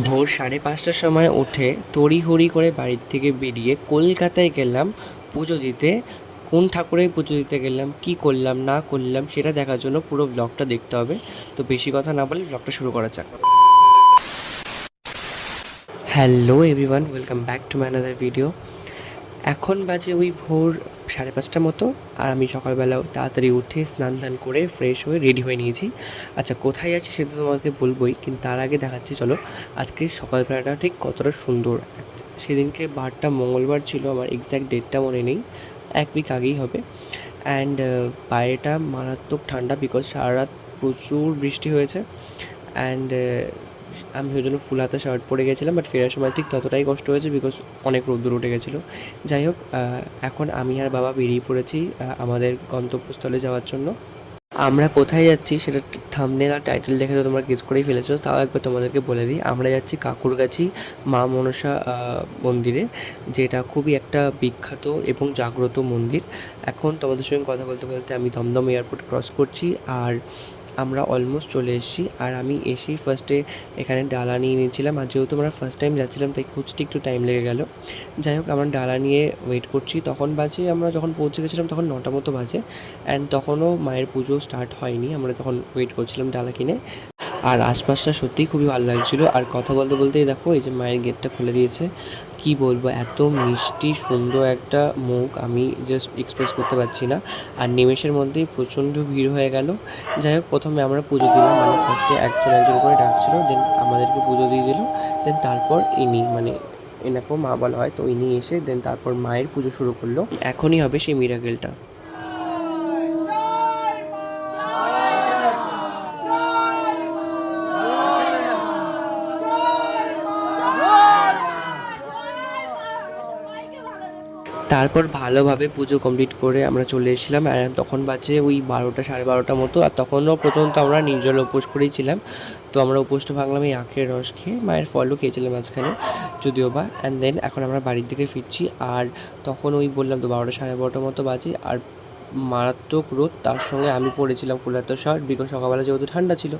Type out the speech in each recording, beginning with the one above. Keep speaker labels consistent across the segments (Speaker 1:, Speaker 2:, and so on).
Speaker 1: ভোর 5:30টার সময় উঠে তড়িঘড়ি করে বাড়ির থেকে বেরিয়ে কলকাতায় গেলাম পুজো দিতে। কোন ঠাকুরের পুজো দিতে গেলাম, কী করলাম না করলাম সেটা দেখার জন্য পুরো ব্লগটা দেখতে হবে। তো বেশি কথা না বলে ব্লগটা শুরু করা যাক। Hello everyone, welcome back to my another video. এখন বাজে ওই ভোর 5:30টার মতো, আর আমি সকালবেলাও তাড়াতাড়ি উঠে স্নান ধান করে ফ্রেশ হয়ে রেডি হয়ে নিয়েছি। আচ্ছা, কোথায় যাচ্ছি সেটা তো তোমাকে বলবোই, কিন্তু তার আগে দেখাচ্ছি চলো আজকে সকালবেলাটা ঠিক কতটা সুন্দর। সেদিনকে বারটা মঙ্গলবার ছিল, আমার এক্স্যাক্ট ডেটটা মনে নেই, 1 উইক আগেই হবে। অ্যান্ড বাইরেটা মারাত্মক ঠান্ডা, বিকজ সারা রাত প্রচুর বৃষ্টি হয়েছে। অ্যান্ড আমি ওই জন্য ফুল হাতা শার্ট পরে গেছিলাম, বাট ফেরার সময় ঠিক ততটাই কষ্ট হয়েছে বিকজ অনেক রোদ্দুর উঠে গেছিলো। যাই হোক, এখন আমি আর বাবা বেরিয়ে পড়েছি আমাদের গন্তব্যস্থলে যাওয়ার জন্য। আমরা কোথায় যাচ্ছি সেটা থাম্বনেল আর টাইটেল দেখে তো তোমরা গেস করেই ফেলেছো, তাও একবার তোমাদেরকে বলে দিই। আমরা যাচ্ছি কাকুরগাছি মা মনসা মন্দিরে, যেটা খুবই একটা বিখ্যাত এবং জাগ্রত মন্দির। এখন তোমাদের সঙ্গে কথা বলতে বলতে আমি দমদম এয়ারপোর্ট ক্রস করছি, আর আমরা অলমোস্ট চলে এসেছি। আর আমি এসেই ফার্স্টে এখানে ডালা নিয়ে নিয়েছিলাম, আর যেহেতু আমরা ফার্স্ট টাইম যাচ্ছিলাম তাই খুঁজতে একটু টাইম লেগে গেল। যাই হোক, আমরা ডালা নিয়ে ওয়েট করছি। তখন বাজে, আমরা যখন পৌঁছে গেছিলাম তখন 9টা মতো বাজে, অ্যান্ড তখনও মায়ের পুজো স্টার্ট হয়নি। আমরা তখন ওয়েট করছিলাম ডালা কিনে। আর আশপাশটা সত্যিই খুবই ভালো লাগছিলো। আর কথা বলতে বলতেই দেখো এই যে মায়ের গেটটা খুলে দিয়েছে। কি বলবো, এত মিষ্টি সুন্দর একটা মুখ, আমি জাস্ট এক্সপ্রেস করতে পারছি না। আর নিমেষের মধ্যেই প্রচণ্ড ভিড় হয়ে গেল। যাই হোক, প্রথমে আমরা পুজো দিলাম, মানে ফার্স্টে একজন একজন করে ডাকছিল, দেন আমাদেরকে পুজো দিয়ে দিল। দেন তারপর ইনি, মানে এনাকেও মা বলা হয়, তো ইনি এসে দেন তারপর মায়ের পুজো শুরু করলো। এখনই হবে সেই মিরাকেলটা। তারপর ভালোভাবে পুজো কমপ্লিট করে আমরা চলে এসেছিলাম। আর তখন বাজে ওই 12টা 12:30 মতো, আর তখনও প্রথমত আমরা নির্জল উপোস করেই ছিলাম। তো আমরা উপোসটা ভাঙলাম এই আখের রস খেয়ে, মায়ের ফলও খেয়েছিলাম মাঝখানে যদিও বা। অ্যান্ড দেন এখন আমরা বাড়ির দিকে ফিরছি। আর তখন ওই বললাম তো 12টা 12:30 মতো বাজে, আর মারাত্মক রোদ, তার সঙ্গে আমি পরেছিলাম ফুল হাতা শার্ট, বিকজ সকালবেলা যেহেতু ঠান্ডা ছিল।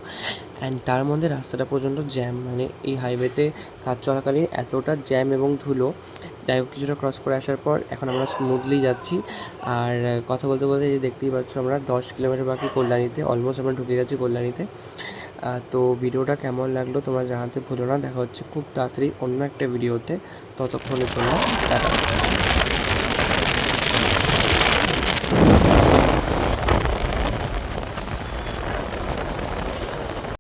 Speaker 1: অ্যান্ড তার মধ্যে রাস্তাটা পর্যন্ত জ্যাম, মানে এই হাইওয়েতে কাজ চলাকালীন এতটা জ্যাম এবং ধুলো। যাই হোক, কিছুটা ক্রস করে আসার পর এখন আমরা স্মুথলি যাচ্ছি। আর কথা বলতে বলতে যে দেখতেই পাচ্ছ, আমরা 10 কিলোমিটার বাকি কল্যাণীতে, অলমোস্ট আমরা ঢুকে গেছি কল্যাণীতে। তো ভিডিওটা কেমন লাগলো তোমরা জানাতে ভুলো না। দেখা হচ্ছে খুব তাড়াতাড়ি অন্য একটা ভিডিওতে, ততক্ষণের জন্য টাটা।